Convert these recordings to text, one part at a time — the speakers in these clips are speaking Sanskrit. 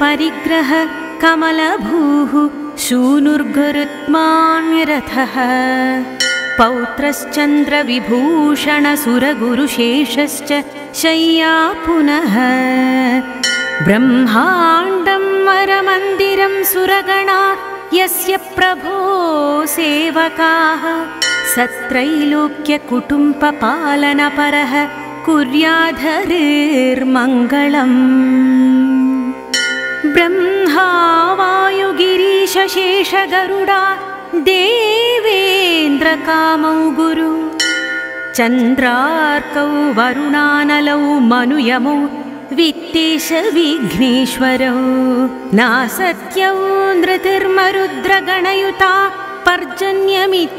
परिग्रह कमलभूः शूनुर्गरुत्मान्यरथः पौत्रश्चन्द्रविभूषणसुरगुरुशेषश्च शय्या पुनः ब्रह्माण्डं वरमन्दिरं सुरगणा यस्य प्रभो सेवकाः सत्रैलोक्यकुटुम्बपालनपरः कुर्याद्धरिर्मङ्गलम् ब्रह्मा वायुगिरीशशेषगरुडा देवेन्द्रकामौ गुरु चन्द्रार्कौ वरुणानलौ मनुयमौ वित्तेश विघ्नेश्वरौ नासत्यौ नृतिर्मरुद्रगणयुता पर्जन्यमित्रादयः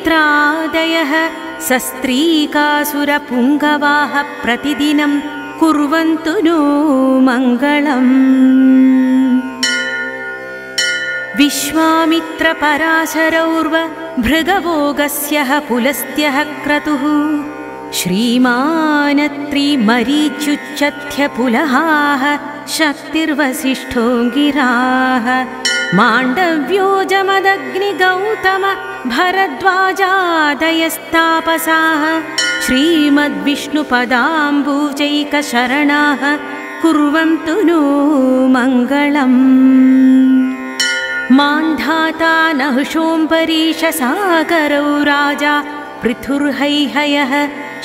सस्त्रीकासुरपुङ्गवाः प्रतिदिनं कुर्वन्तु नो मङ्गलम् विश्वामित्रपराशरौर्व भृगवोगस्यः पुलस्त्यः क्रतुः श्रीमानत्रिमरीच्युच्चथ्यपुलहाः शक्तिर्वसिष्ठोऽङ्गिराः माण्डव्यो जमदग्निगौतम भरद्वाजादयस्तापसाः श्रीमद्विष्णुपदाम्बुजैकशरणाः कुर्वन्तु नो मङ्गलम् मान्धाता नहुषोऽम्बरीशसागरौ राजा पृथुर्हैहयः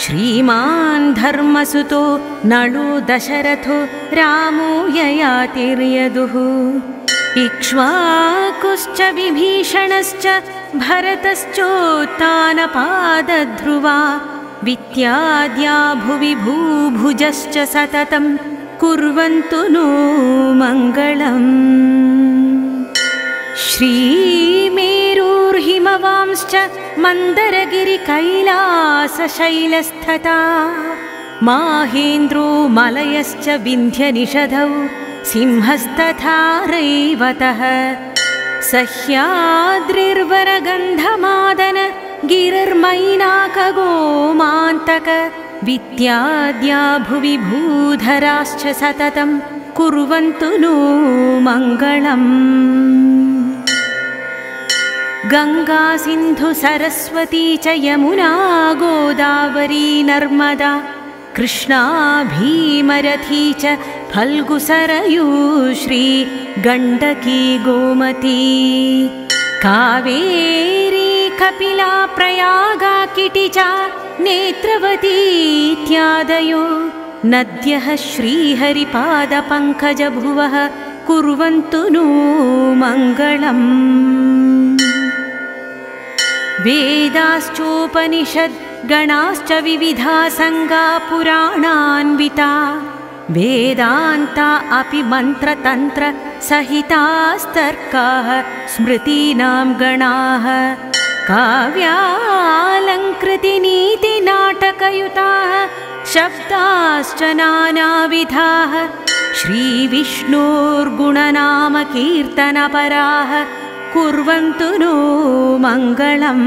श्रीमान् धर्मसुतो नलो दशरथो रामो ययातिर्यदुः इक्ष्वाकुश्च विभीषणश्च भरतश्चोत्तानपादध्रुवा वित्याद्या भुवि भूभुजश्च सततं कुर्वन्तु नो मङ्गलम् श्रीमेरुर्हिमवांश्च मन्दरगिरिकैलासशैलस्तथा माहेन्द्रो मलयश्च विन्ध्यनिषधौ सिंहस्तथा रैवतः सह्याद्रिर्वरगन्धमादन गिरिर्मैनाकगोमान्तक वित्याद्या भुवि भूधराश्च सततं कुर्वन्तु नो मङ्गलम् गंगा सिंधु सरस्वती च यमुना गोदावरी नर्मदा कृष्णा भीमरथी च फल्गु सरयूश्री गण्डकी गोमती कावेरी कपिला प्रयागा किटी च नेत्रवती इत्यादयो नद्यः श्रीहरिपादपङ्कजभुवः कुर्वन्तु नो मङ्गलम् वेदाश्चोपनिषद् गणाश्च विविधा संगा पुराणान्विता वेदान्ता अपि मन्त्रतन्त्र सहितास्तर्काः स्मृतीनां गणाः काव्यालङ्कृतिनीतिनाटकयुताः शब्दाश्च नानाविधाः श्रीविष्णोर्गुणनामकीर्तनपराः कुर्वन्तु नो मङ्गलम्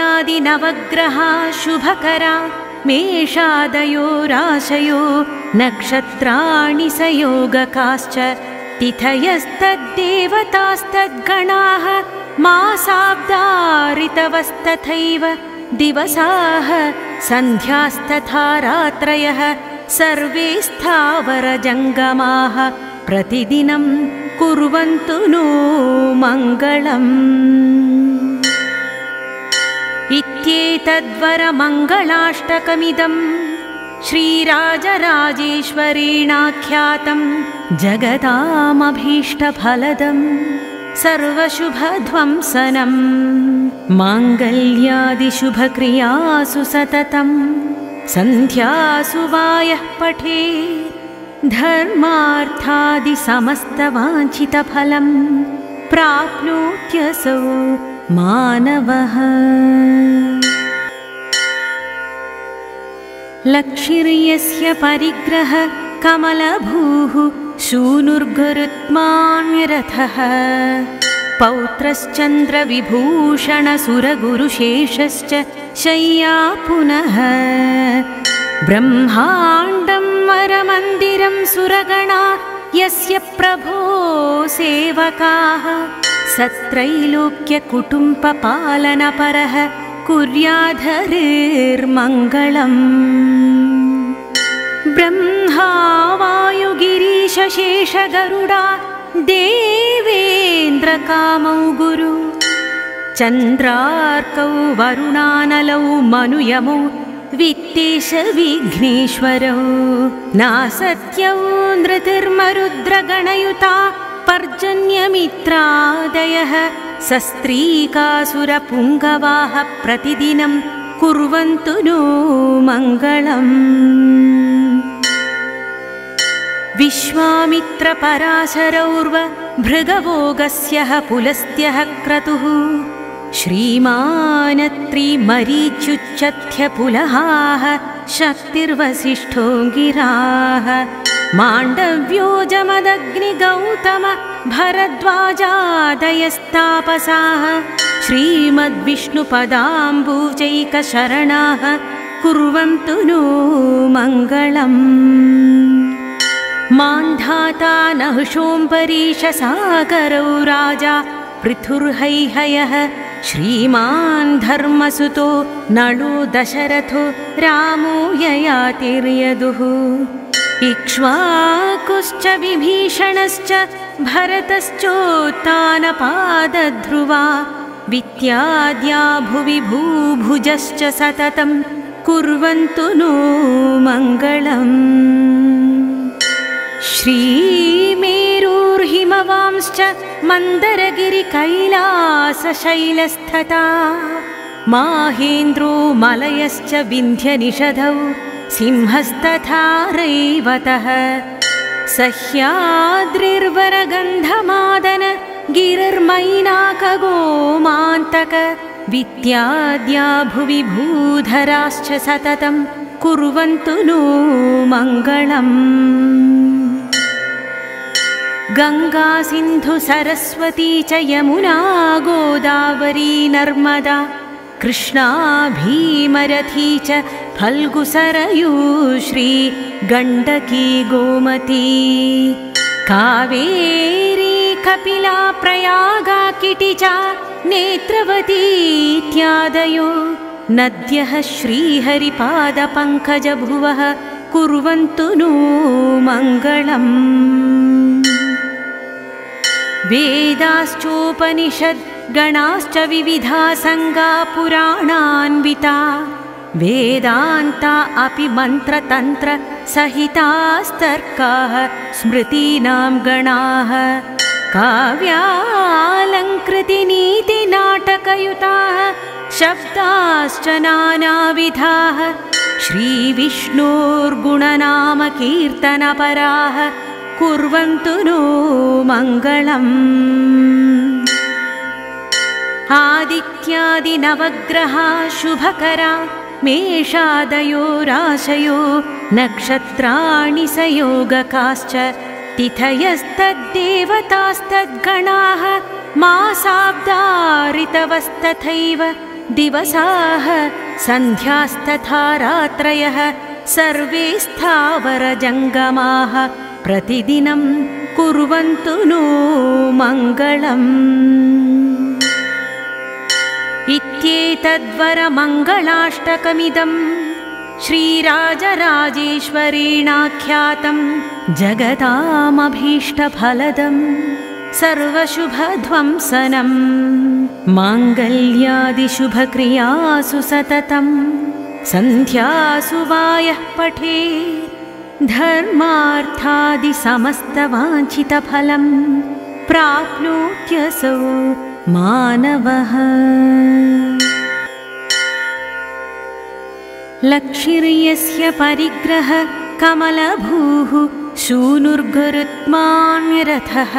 आदित्यादिनवग्रहा शुभकरा मेषादयो राशयो नक्षत्राणि सयोगकाश्च तिथयस्तद्देवतास्तद्गणाः मासाब्दा ऋतवस्तथैव दिवसाः सन्ध्यास्तथा रात्रयः सर्वे स्थावरजङ्गमाः प्रतिदिनं कुर्वन्तु नो मङ्गलम् इत्येतद्वरमङ्गलाष्टकमिदं श्रीराजराजेश्वरेणाख्यातं जगतामभीष्टफलदं सर्वशुभध्वंसनं माङ्गल्यादिशुभक्रियासु सततं सन्ध्यासु वायः पठेत् धर्मार्थादिसमस्तवाञ्छितफलं प्राप्नोत्यसौ मानवः। लक्षिर्यस्य परिग्रह कमलभूः शूनुर्गरुत्मान्यरथः पौत्रश्चन्द्रविभूषणसुरगुरुशेषश्च शय्या पुनः ब्रह्माण्डं वरमन्दिरं सुरगणा यस्य प्रभो सेवकाः सत्रैलोक्यकुटुम्बपालनपरः कुर्याद्धरिर्मङ्गलम्। ब्रह्मा वायुगिरीशशेषगरुडा देवेन्द्रकामौ गुरु चन्द्रार्कौ वरुणानलौ मनुयमौ वित्तेशविघ्नेश्वरौ नासत्यौ नृतिर्मरुद्रगणयुता पर्जन्यमित्रादयः सस्त्रीकासुरपुङ्गवाः प्रतिदिनं कुर्वन्तु नो मङ्गलम्। विश्वामित्रपराशरौर्व भृगवोगस्यः पुलस्त्यः क्रतुः श्रीमानत्रिमरीच्युच्चथ्यपुलहाः शक्तिर्वसिष्ठोऽङ्गिराः माण्डव्यो जमदग्निगौतम भरद्वाजादयस्तापसाः श्रीमद्विष्णुपदाम्बुजैकशरणाः कुर्वन्तु नो मङ्गलम्। मान्धाता नहुषोऽम्बरीशसागरौ राजा पृथुर्हैहयः श्रीमान् धर्मसुतो नलो दशरथो रामो ययातिर्यदुः इक्ष्वाकुश्च विभीषणश्च भरतश्चोत्तानपादध्रुवा वित्याद्या भुवि भूभुजश्च सततं कुर्वन्तु नो मङ्गलम्। श्रीमेरुर्हिमवांश्च मन्दरगिरिकैलासशैलस्तथा माहेन्द्रो मलयश्च विन्ध्यनिषधौ सिंहस्तथा रैवतः सह्याद्रिर्वरगन्धमादन गिरिर्मैनाकगोमान्तक वित्याद्या भुवि भूधराश्च सततं कुर्वन्तु नो मङ्गलम्। गंगा सिन्धु सरस्वती च यमुना गोदावरी नर्मदा कृष्णा भीमरथी च फल्गुसरयूश्री गण्डकी गोमती कावेरी कपिला प्रयागा किटी च नेत्रवती इत्यादयो नद्यः श्रीहरिपादपङ्कजभुवः कुर्वन्तु नो मङ्गलम्। वेदाश्चोपनिषद्गणाश्च विविधा संगा पुराणान्विता वेदान्ता अपि मन्त्रतन्त्र सहितास्तर्काः स्मृतीनां गणाः काव्यालङ्कृतिनीतिनाटकयुताः शब्दाश्च नानाविधाः श्रीविष्णोर्गुणनामकीर्तनपराः कुर्वन्तु नो मङ्गलम्। आदित्यादिनवग्रहा शुभकरा मेषादयो राशयो नक्षत्राणि सयोगकाश्च तिथयस्तद्देवतास्तद्गणाः मासाब्दा ऋतवस्तथैव दिवसाः सन्ध्यास्तथा रात्रयः सर्वे स्थावरजङ्गमाः प्रतिदिनं कुर्वन्तु नो मङ्गलम्। इत्येतद्वरमङ्गलाष्टकमिदं श्रीराजराजेश्वरेणाख्यातं जगतामभीष्टफलदं सर्वशुभध्वंसनं माङ्गल्यादिशुभक्रियासु सततं सन्ध्यासु वायः पठेत् धर्मार्थादिसमस्तवाञ्छितफलं प्राप्नोत्यसौ मानवः। लक्षिर्यस्य परिग्रह कमलभूः शूनुर्गरुत्मान्यरथः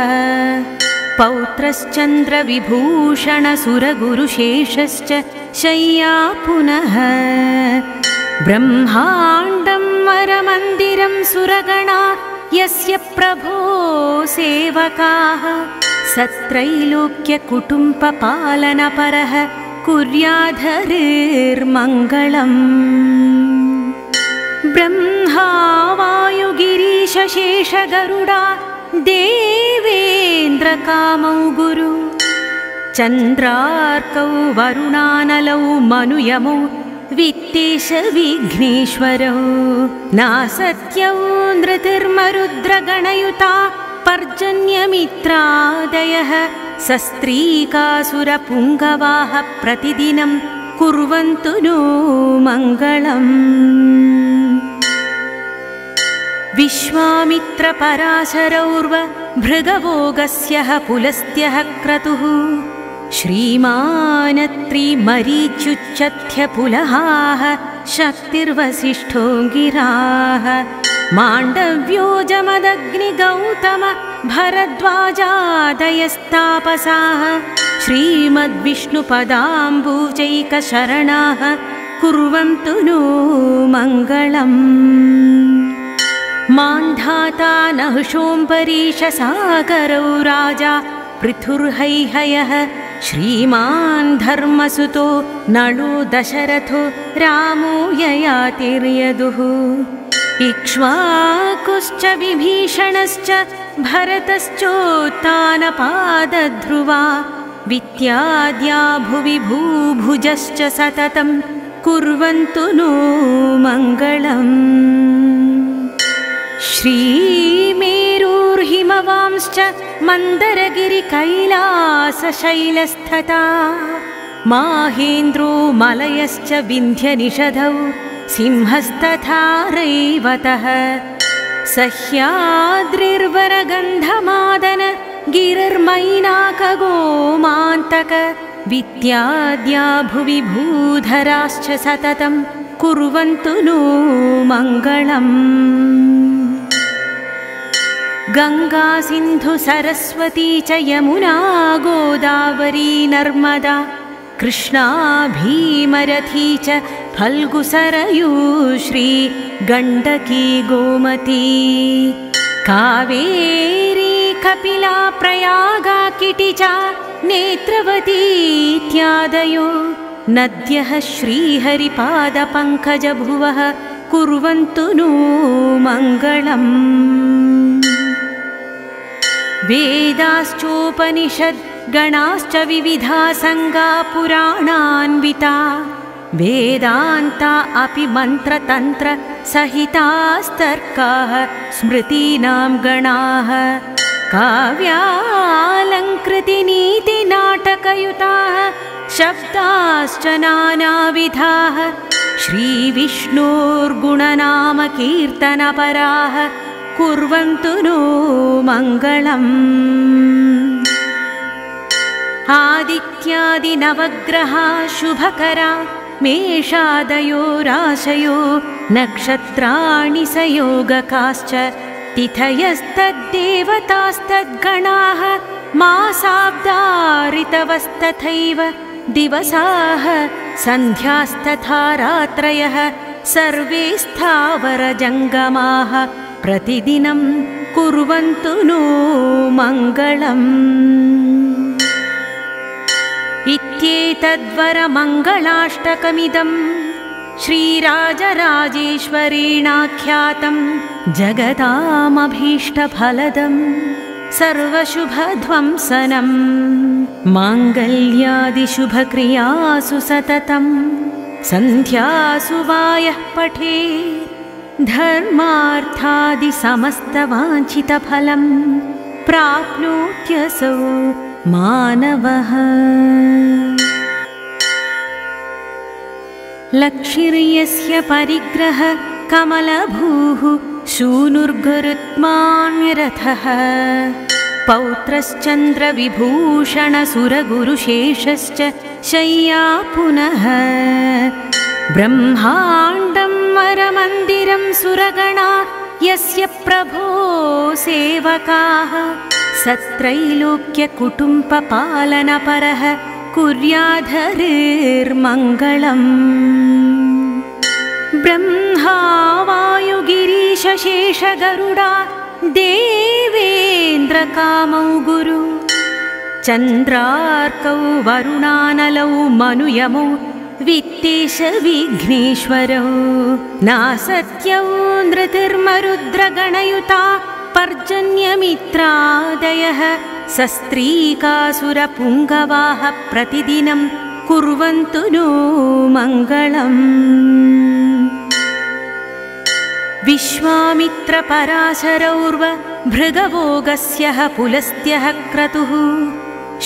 पौत्रश्चन्द्रविभूषणसुरगुरुशेषश्च शय्या पुनः ब्रह्माण्डं वरमन्दिरं सुरगणा यस्य प्रभो सेवकाः सत्रैलोक्यकुटुम्बपालनपरः कुर्याद्धरिर्मङ्गलम्। ब्रह्मा वायुगिरीशशेषगरुडा देवेन्द्रकामौ गुरु चन्द्रार्कौ वरुणानलौ मनुयमौ वित्तेश विघ्नेश्वरौ नासत्यौ नृतिर्मरुद्रगणयुता पर्जन्यमित्रादयः सस्त्रीकासुरपुङ्गवाः प्रतिदिनं कुर्वन्तु नो मङ्गलम् विश्वामित्रपराशरौर्व भृगवोगस्यः पुलस्त्यः क्रतुः श्रीमानत्रिमरीच्युच्चथ्यपुलहाः शक्तिर्वसिष्ठो गिराः माण्डव्यो जमदग्निगौतम भरद्वाजादयस्तापसाः श्रीमद्विष्णुपदाम्बुजैकशरणाः कुर्वन्तु नो मङ्गलम् मान्धाता नहुषोऽम्बरीशसागरौ राजा पृथुर्हैहयः श्रीमान् धर्मसुतो नलो दशरथो रामो ययातिर्यदुः इक्ष्वाकुश्च विभीषणश्च भरतश्चोत्तानपादध्रुवा वित्याद्या भुवि भूभुजश्च सततं कुर्वन्तु नो मङ्गलम् श्रीमेरुर्हिमवांश्च मन्दरगिरिकैलासशैलस्तथा माहेन्द्रो मलयश्च विन्ध्यनिषधौ सिंहस्तथा रैवतः सह्याद्रिर्वरगन्धमादन गिरिर्मैनाकगोमान्तक वित्याद्या भुवि भूधराश्च सततं कुर्वन्तु नो मङ्गलम् गंगा सिन्धु सरस्वती च यमुना गोदावरी नर्मदा कृष्णा भीमरथी च फल्गुसरयूश्री गण्डकी गोमती कावेरी कपिला प्रयागा किटी च नेत्रवती इत्यादयो नद्यः श्रीहरिपादपङ्कजभुवः कुर्वन्तु नो मङ्गलम् वेदाश्चोपनिषद्गणाश्च विविधा संगा पुराणान्विता वेदान्ता अपि मन्त्रतन्त्र सहितास्तर्काः स्मृतीनां गणाः काव्यालङ्कृतिनीतिनाटकयुताः शब्दाश्च नानाविधाः श्रीविष्णोर्गुणनामकीर्तनपराः कुर्वन्तु नो मङ्गलम् आदित्यादिनवग्रहा शुभकरा मेषादयो राशयो नक्षत्राणि सयोगकाश्च तिथयस्तद्देवतास्तद्गणाः मासाब्दा ऋतवस्तथैव दिवसाः सन्ध्यास्तथा रात्रयः सर्वे स्थावरजङ्गमाः प्रतिदिनं कुर्वन्तु नो मङ्गलम् इत्येतद्वरमङ्गलाष्टकमिदं श्रीराजराजेश्वरेणाख्यातं जगतामभीष्टफलदं सर्वशुभध्वंसनं माङ्गल्यादिशुभक्रियासु सततं सन्ध्यासु वायः पठेत् धर्मार्थादिसमस्तवाञ्छितफलं प्राप्नोत्यसौ मानवः लक्षिर्यस्य परिग्रह कमलभूः शूनुर्गरुत्मान्यरथः पौत्रश्चन्द्रविभूषणसुरगुरुशेषश्च शय्या पुनः ब्रह्माण्डं वरमन्दिरं सुरगणा यस्य प्रभो सेवकाः सत्रैलोक्यकुटुम्बपालनपरः कुर्याद्धरिर्मङ्गलम् ब्रह्मा वायुगिरीशशेषगरुडा देवेन्द्रकामौ गुरु चन्द्रार्कौ वरुणानलौ मनुयमौ वित्तेश विघ्नेश्वरौ नासत्यौ नृतिर्मरुद्रगणयुता पर्जन्यमित्रादयः सस्त्रीकासुरपुङ्गवाः प्रतिदिनं कुर्वन्तु नो मङ्गलम्। विश्वामित्रपराशरौर्व भृगवोगस्यः पुलस्त्यः क्रतुः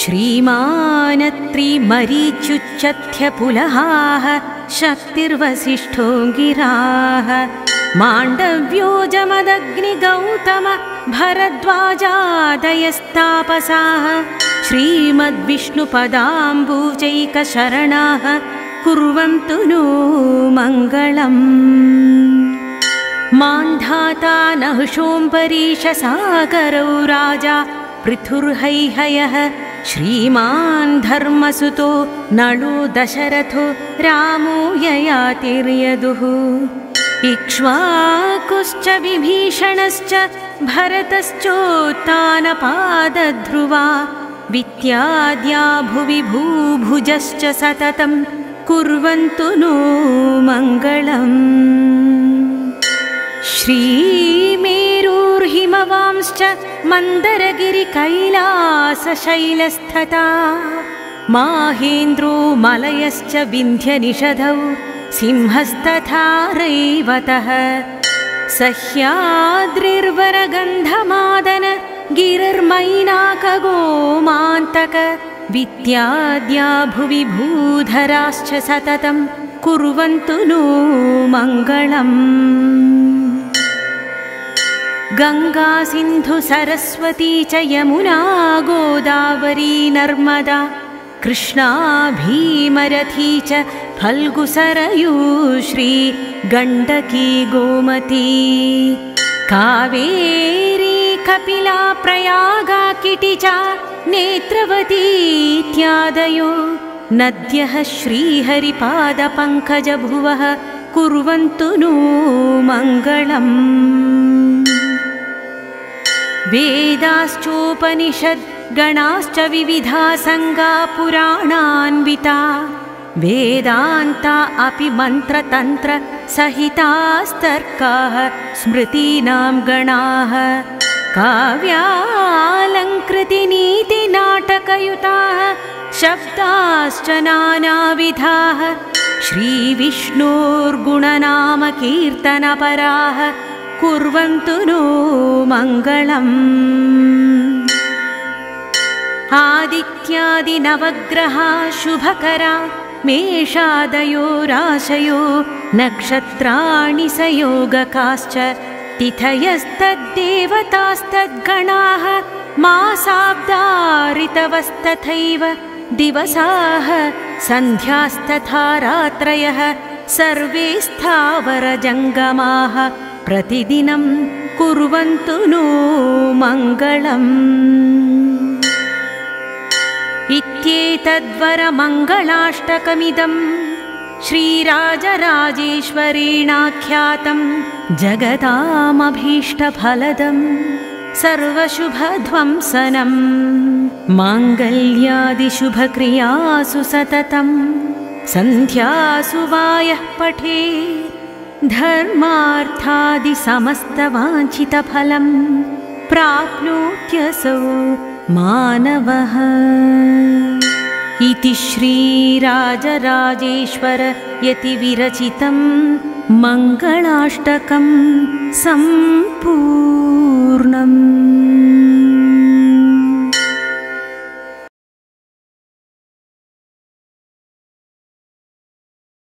श्रीमानत्रिमरीच्युच्चथ्यपुलहाः शक्तिर्वसिष्ठो गिराः माण्डव्यो जमदग्निगौतम भरद्वाजादयस्तापसाः श्रीमद्विष्णुपदाम्बुजैकशरणाः कुर्वन्तु नो मङ्गलम्। मान्धाता नहुषोऽम्बरीशसागरौ राजा पृथुर्हैहयः श्रीमान् धर्मसुतो नलो दशरथो रामो ययातिर्यदुः इक्ष्वाकुश्च विभीषणश्च भरतश्चोत्तानपादध्रुवा वित्याद्या भुवि भूभुजश्च सततं कुर्वन्तु नो मङ्गलम्। श्रीमेरुर्हिमवांश्च मन्दरगिरिकैलासशैलस्तथा माहेन्द्रो मलयश्च विन्ध्यनिषधौ सिंहस्तथा रैवतः सह्याद्रिर्वरगन्धमादन गिरिर्मैनाकगोमान्तक वित्याद्या भुवि भूधराश्च सततं कुर्वन्तु नो मङ्गलम्। गंगा सिन्धु सरस्वती च यमुना गोदावरी नर्मदा कृष्णा भीमरथी च फल्गुसरयूश्री गण्डकी गोमती कावेरी कपिला प्रयागा किटी च नेत्रवती इत्यादयो नद्यः श्रीहरिपादपङ्कजभुवः कुर्वन्तु नो मङ्गलम्। वेदाश्चोपनिषद् गणाश्च विविधा संगा पुराणान्विता वेदान्ता अपि मन्त्रतन्त्र सहितास्तर्काः स्मृतीनां गणाः काव्यालङ्कृतिनीतिनाटकयुताः शब्दाश्च नानाविधाः श्रीविष्णोर्गुणनामकीर्तनपराः कुर्वन्तु नो मङ्गलम्। आदित्यादिनवग्रहा शुभकरा मेषादयो राशयो नक्षत्राणि सयोगकाश्च तिथयस्तद्देवतास्तद्गणाः मासाब्दा ऋतवस्तथैव दिवसाः सन्ध्यास्तथा रात्रयः सर्वे स्थावरजङ्गमाः प्रतिदिनं कुर्वन्तु नो मङ्गलम्। इत्येतद्वरमङ्गलाष्टकमिदं श्रीराजराजेश्वरेणाख्यातं जगतामभीष्टफलदं सर्वशुभध्वंसनं माङ्गल्यादिशुभक्रियासु सततं सन्ध्यासु वायः पठे धर्मार्थादिसमस्तवाञ्छितफलं प्राप्नोत्यसौ मानवः। इति श्रीराजराजेश्वर यतिविरचितं मङ्गलाष्टकं सम्पूर्णम्।